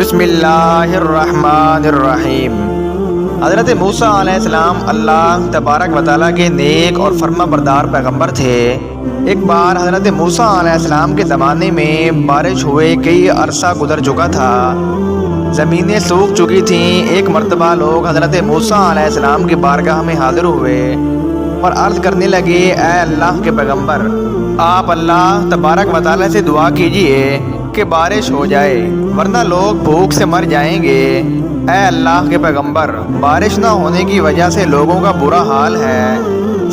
بسم اللہ الرحمن الرحیم۔ حضرت موسیٰ علیہ السلام اللہ تبارک و تعالیٰ کے نیک اور فرما بردار پیغمبر تھے۔ ایک بار حضرت موسیٰ علیہ السلام کے زمانے میں بارش ہوئے کئی عرصہ گزر چکا تھا، زمینیں سوکھ چکی تھیں۔ ایک مرتبہ لوگ حضرت موسیٰ علیہ السلام کی بارگاہ میں حاضر ہوئے اور عرض کرنے لگے، اے اللہ کے پیغمبر، آپ اللہ تبارک و تعالیٰ سے دعا کیجئے کہ بارش ہو جائے ورنہ لوگ بھوک سے مر جائیں گے۔ اے اللہ کے پیغمبر، بارش نہ ہونے کی وجہ سے لوگوں کا برا حال ہے،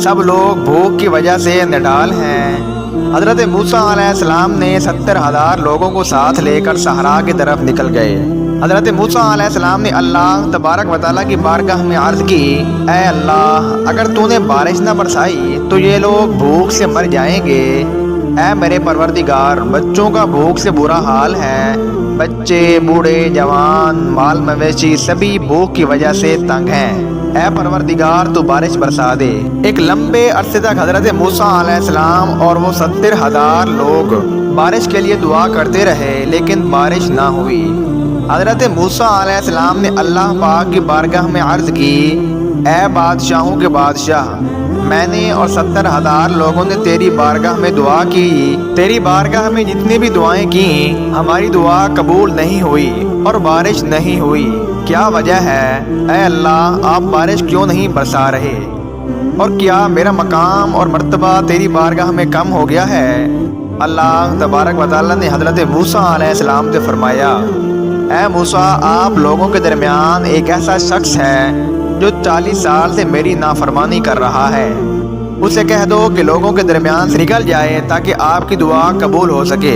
سب لوگ بھوک کی وجہ سے نڈال ہیں۔ حضرت موسیٰ علیہ السلام نے 70,000 لوگوں کو ساتھ لے کر صحرا کی طرف نکل گئے۔ حضرت موسیٰ علیہ السلام نے اللہ تبارک و تعالیٰ کی بارگاہ میں عرض کی، اے اللہ، اگر تو نے بارش نہ برسائی تو یہ لوگ بھوک سے مر جائیں گے۔ اے میرے پروردگار، بچوں کا بھوک سے برا حال ہے، بچے، بوڑھے، جوان، مال مویشی سبھی بھوک کی وجہ سے تنگ ہیں۔ اے پروردگار، تو بارش برسا دے۔ ایک لمبے عرصے تک حضرت موسیٰ علیہ السلام اور وہ 70,000 لوگ بارش کے لیے دعا کرتے رہے، لیکن بارش نہ ہوئی۔ حضرت موسیٰ علیہ السلام نے اللہ پاک کی بارگاہ میں عرض کی، اے بادشاہوں کے بادشاہ، میں نے اور 70,000 لوگوں نے تیری بارگاہ میں دعا کی، تیری بارگاہ میں جتنی بھی دعائیں کی، ہماری دعا قبول نہیں ہوئی اور بارش نہیں ہوئی، کیا وجہ ہے؟ اے اللہ، آپ بارش کیوں نہیں برسا رہے؟ اور کیا میرا مقام اور مرتبہ تیری بارگاہ میں کم ہو گیا ہے؟ اللہ تبارک و تعالیٰ نے حضرت موسیٰ علیہ السلام سے فرمایا، اے موسیٰ، آپ لوگوں کے درمیان ایک ایسا شخص ہے جو 40 سال سے میری نافرمانی کر رہا ہے، اسے کہہ دو کہ لوگوں کے درمیان سے نکل جائے تاکہ آپ کی دعا قبول ہو سکے۔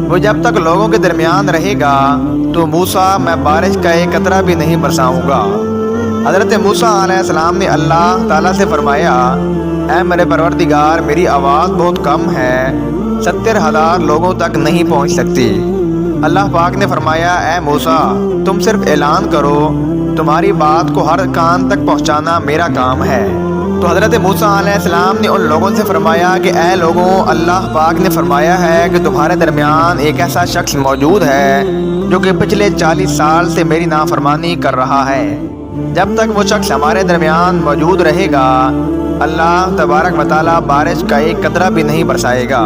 وہ جب تک لوگوں کے درمیان رہے گا تو موسیٰ، میں بارش کا ایک قطرہ بھی نہیں برساؤں گا۔ حضرت موسیٰ علیہ السلام نے اللہ تعالیٰ سے فرمایا، اے میرے پروردگار، میری آواز بہت کم ہے، 70,000 لوگوں تک نہیں پہنچ سکتی۔ اللہ پاک نے فرمایا، اے موسیٰ، تم صرف اعلان کرو، تمہاری بات کو ہر کان تک پہنچانا میرا کام ہے۔ تو حضرت موسیٰ علیہ السلام نے ان لوگوں سے فرمایا کہ اے لوگوں، اللہ پاک نے فرمایا ہے کہ تمہارے درمیان ایک ایسا شخص موجود ہے جو کہ پچھلے 40 سال سے میری نافرمانی کر رہا ہے۔ جب تک وہ شخص ہمارے درمیان موجود رہے گا، اللہ تبارک و تعالیٰ بارش کا ایک قطرہ بھی نہیں برسائے گا۔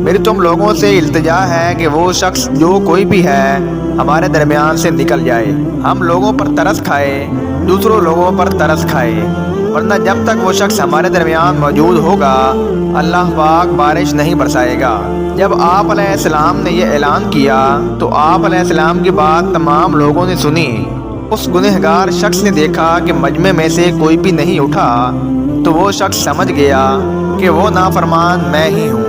میری تم لوگوں سے التجا ہے کہ وہ شخص جو کوئی بھی ہے ہمارے درمیان سے نکل جائے، ہم لوگوں پر ترس کھائے، دوسروں لوگوں پر ترس کھائے، ورنہ جب تک وہ شخص ہمارے درمیان موجود ہوگا اللہ پاک بارش نہیں برسائے گا۔ جب آپ علیہ السلام نے یہ اعلان کیا تو آپ علیہ السلام کی بات تمام لوگوں نے سنی۔ اس گنہگار شخص نے دیکھا کہ مجمع میں سے کوئی بھی نہیں اٹھا تو وہ شخص سمجھ گیا کہ وہ نافرمان میں ہی ہوں،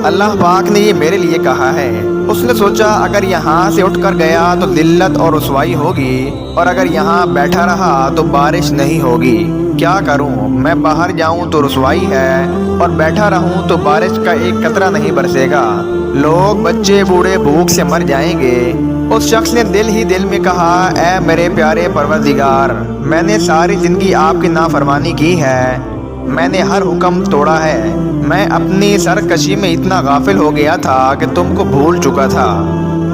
اللہ پاک نے یہ میرے لیے کہا ہے۔ اس نے سوچا، اگر یہاں سے اٹھ کر گیا تو ذلت اور رسوائی ہوگی، اور اگر یہاں بیٹھا رہا تو بارش نہیں ہوگی۔ کیا کروں؟ میں باہر جاؤں تو رسوائی ہے اور بیٹھا رہوں تو بارش کا ایک قطرہ نہیں برسے گا، لوگ بچے بوڑھے بھوک سے مر جائیں گے۔ اس شخص نے دل ہی دل میں کہا، اے میرے پیارے پروردگار، میں نے ساری زندگی آپ کی نافرمانی کی ہے، میں نے ہر حکم توڑا ہے، میں اپنی سرکشی میں اتنا غافل ہو گیا تھا کہ تم کو بھول چکا تھا۔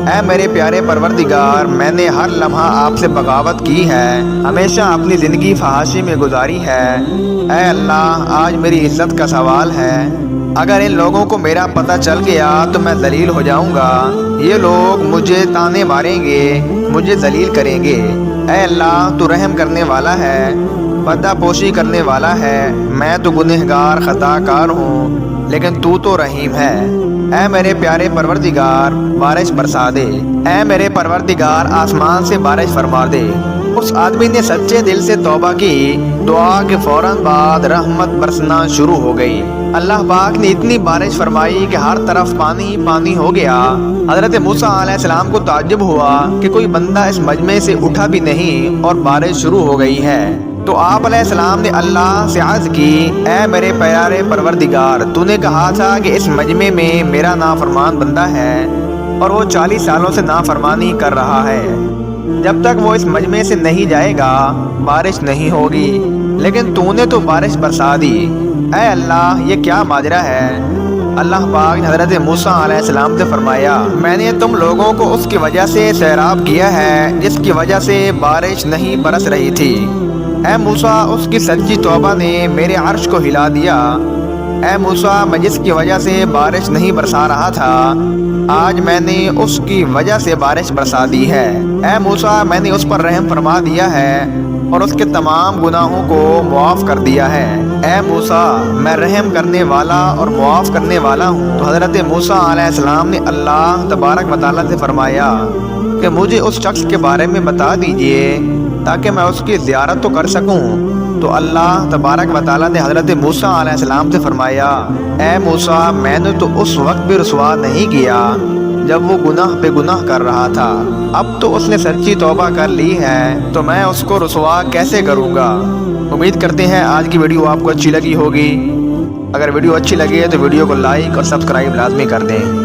اے میرے پیارے پروردگار، میں نے ہر لمحہ آپ سے بغاوت کی ہے، ہمیشہ اپنی زندگی فحاشی میں گزاری ہے۔ اے اللہ، آج میری عزت کا سوال ہے، اگر ان لوگوں کو میرا پتہ چل گیا تو میں ذلیل ہو جاؤں گا، یہ لوگ مجھے تانے ماریں گے، مجھے ذلیل کریں گے۔ اے اللہ، تو رحم کرنے والا ہے، پردہ پوشی کرنے والا ہے، میں تو گنہگار خطا کار ہوں، لیکن تو رحیم ہے۔ اے میرے پیارے پروردگار، بارش برسا دے، اے میرے پروردگار، آسمان سے بارش فرما دے۔ اس آدمی نے سچے دل سے توبہ کی، دعا کے فوراً بعد رحمت برسنا شروع ہو گئی۔ اللہ پاک نے اتنی بارش فرمائی کہ ہر طرف پانی پانی ہو گیا۔ حضرت موسیٰ علیہ السلام کو تعجب ہوا کہ کوئی بندہ اس مجمع سے اٹھا بھی نہیں اور بارش شروع ہو گئی ہے۔ تو آپ علیہ السلام نے اللہ سے عرض کی، اے میرے پیارے پروردگار، تو نے کہا تھا کہ اس مجمع میں میرا نافرمان بندہ ہے اور وہ 40 سالوں سے نافرمانی کر رہا ہے، جب تک وہ اس مجمع سے نہیں جائے گا بارش نہیں ہوگی، لیکن تو نے تو بارش برسا دی۔ اے اللہ، یہ کیا ماجرا ہے؟ اللہ پاک نے حضرت موسیٰ علیہ السلام سے فرمایا میں نے تم لوگوں کو اس کی وجہ سے سیراب کیا ہے جس کی وجہ سے بارش نہیں برس رہی تھی۔ اے موسیٰ اس کی سچی توبہ نے میرے عرش کو ہلا دیا۔ اے موسیٰ میں جس کی وجہ سے بارش نہیں برسا رہا تھا آج میں نے اس کی وجہ سے بارش برسا دی ہے۔ اے موسیٰ میں نے اس پر رحم فرما دیا ہے اور اس کے تمام گناہوں کو معاف کر دیا ہے۔ اے موسیٰ میں رحم کرنے والا اور معاف کرنے والا ہوں۔ تو حضرت موسیٰ علیہ السلام نے اللہ تبارک و تعالیٰ سے فرمایا کہ مجھے اس شخص کے بارے میں بتا دیجئے تاکہ میں اس کی زیارت تو کر سکوں۔ تو اللہ تبارک و تعالیٰ نے حضرت موسیٰ علیہ السلام سے فرمایا اے موسیٰ میں نے تو اس وقت بھی رسوا نہیں کیا جب وہ گناہ پہ گناہ کر رہا تھا، اب تو اس نے سچی توبہ کر لی ہے تو میں اس کو رسوا کیسے کروں گا۔ امید کرتے ہیں آج کی ویڈیو آپ کو اچھی لگی ہوگی۔ اگر ویڈیو اچھی لگے تو ویڈیو کو لائک اور سبسکرائب لازمی کر دیں۔